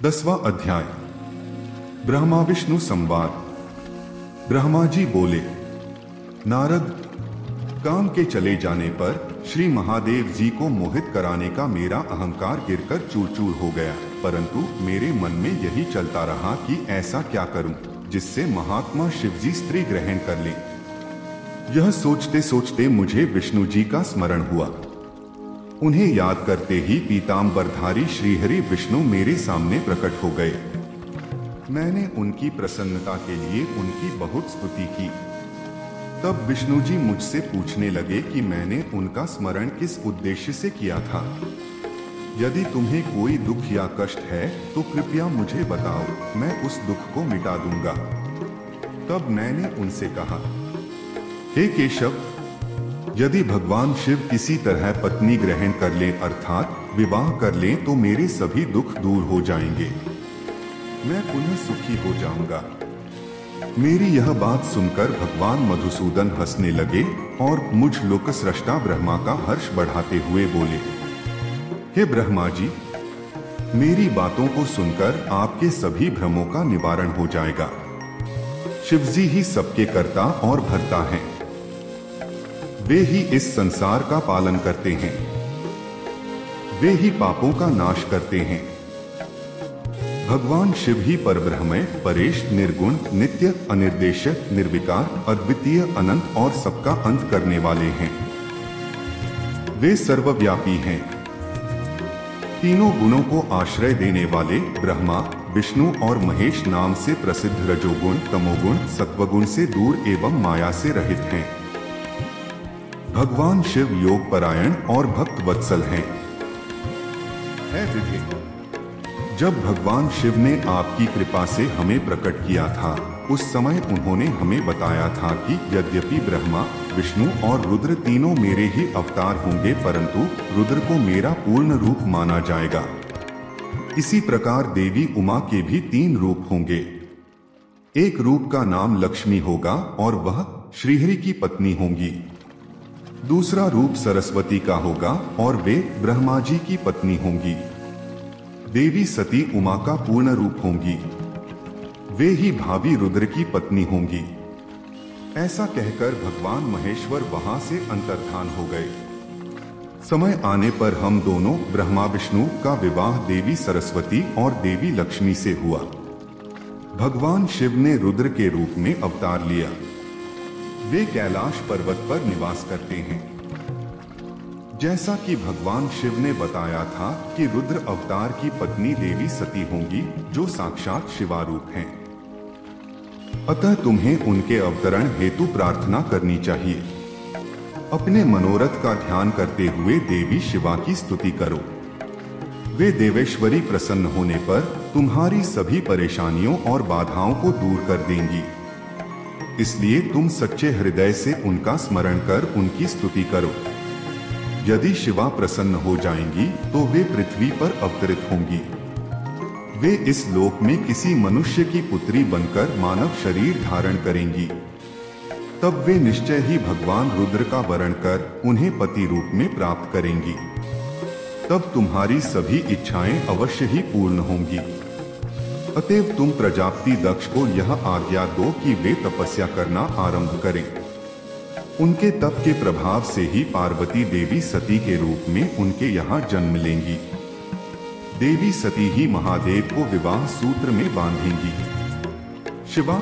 10वां अध्याय। ब्रह्मा विष्णु संवाद। ब्रह्मा जी बोले, नारद, काम के चले जाने पर श्री महादेव जी को मोहित कराने का मेरा अहंकार गिरकर चूर चूर हो गया, परंतु मेरे मन में यही चलता रहा कि ऐसा क्या करूं जिससे महात्मा शिवजी स्त्री ग्रहण कर लें। यह सोचते सोचते मुझे विष्णु जी का स्मरण हुआ। उन्हें याद करते ही पीतांबरधारी श्रीहरि विष्णु मेरे सामने प्रकट हो गए। मैंने उनकी प्रसन्नता के लिए उनकी बहुत स्तुति की। तब विष्णु जी मुझसे पूछने लगे कि मैंने उनका स्मरण किस उद्देश्य से किया था। यदि तुम्हें कोई दुख या कष्ट है तो कृपया मुझे बताओ, मैं उस दुख को मिटा दूंगा। तब मैंने उनसे कहा, हे केशव, यदि भगवान शिव किसी तरह पत्नी ग्रहण कर लें अर्थात विवाह कर लें तो मेरे सभी दुख दूर हो जाएंगे, मैं पुनः सुखी हो जाऊंगा। मेरी यह बात सुनकर भगवान मधुसूदन हंसने लगे और मुझ लोकसृष्टा ब्रह्मा का हर्ष बढ़ाते हुए बोले, हे ब्रह्मा जी, मेरी बातों को सुनकर आपके सभी भ्रमों का निवारण हो जाएगा। शिवजी ही सबके कर्ता और भर्ता हैं। वे ही इस संसार का पालन करते हैं। वे ही पापों का नाश करते हैं। भगवान शिव ही परब्रह्म, परेश, निर्गुण, नित्य, अनिर्देशक, निर्विकार, अद्वितीय, अनंत और सबका अंत करने वाले हैं। वे सर्वव्यापी हैं। तीनों गुणों को आश्रय देने वाले ब्रह्मा, विष्णु और महेश नाम से प्रसिद्ध रजोगुण, तमोगुण, सत्वगुण से दूर एवं माया से रहित हैं। भगवान शिव योग परायण और भक्त वत्सल हैं। है विधि, जब भगवान शिव ने आपकी कृपा से हमें प्रकट किया था, उस समय उन्होंने हमें बताया था कि यद्यपि ब्रह्मा, विष्णु और रुद्र तीनों मेरे ही अवतार होंगे, परंतु रुद्र को मेरा पूर्ण रूप माना जाएगा। इसी प्रकार देवी उमा के भी 3 रूप होंगे। एक रूप का नाम लक्ष्मी होगा और वह श्रीहरि की पत्नी होंगी। दूसरा रूप सरस्वती का होगा और वे ब्रह्मा जी की पत्नी होंगी। देवी सती उमा का पूर्ण रूप होंगी। वे ही भावी रुद्र की पत्नी होंगी। ऐसा कहकर भगवान महेश्वर वहां से अंतर्धान हो गए। समय आने पर हम दोनों ब्रह्मा विष्णु का विवाह देवी सरस्वती और देवी लक्ष्मी से हुआ। भगवान शिव ने रुद्र के रूप में अवतार लिया। वे कैलाश पर्वत पर निवास करते हैं। जैसा कि भगवान शिव ने बताया था कि रुद्र अवतार की पत्नी देवी सती होंगी, जो साक्षात शिवारूप हैं। अतः तुम्हें उनके अवतरण हेतु प्रार्थना करनी चाहिए। अपने मनोरथ का ध्यान करते हुए देवी शिवा की स्तुति करो। वे देवेश्वरी प्रसन्न होने पर तुम्हारी सभी परेशानियों और बाधाओं को दूर कर देंगी। इसलिए तुम सच्चे हृदय से उनका स्मरण कर उनकी स्तुति करो। यदि शिवा प्रसन्न हो जाएंगी तो वे पृथ्वी पर अवतरित होंगी। वे इस लोक में किसी मनुष्य की पुत्री बनकर मानव शरीर धारण करेंगी। तब वे निश्चय ही भगवान रुद्र का वरण कर उन्हें पति रूप में प्राप्त करेंगी। तब तुम्हारी सभी इच्छाएं अवश्य ही पूर्ण होंगी। अतएव तुम प्रजापति दक्ष को यह आज्ञा दो कि वे तपस्या करना आरंभ करें। उनके तप के प्रभाव से ही पार्वती देवी सती के रूप में उनके यहाँ जन्म लेंगी। देवी सती ही महादेव को विवाह सूत्र में बांधेंगी। शिवा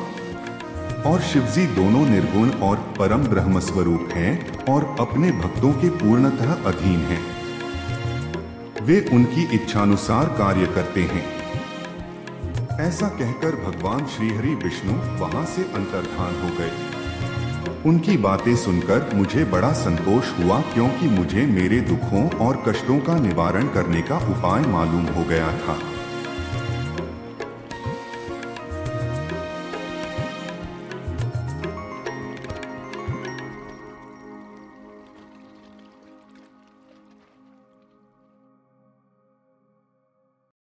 और शिवजी दोनों निर्गुण और परम ब्रह्म स्वरूप हैं और अपने भक्तों के पूर्णतः अधीन हैं। वे उनकी इच्छानुसार कार्य करते हैं। ऐसा कहकर भगवान श्रीहरि विष्णु वहां से अंतर्धान हो गए। उनकी बातें सुनकर मुझे बड़ा संतोष हुआ, क्योंकि मुझे मेरे दुखों और कष्टों का निवारण करने का उपाय मालूम हो गया था।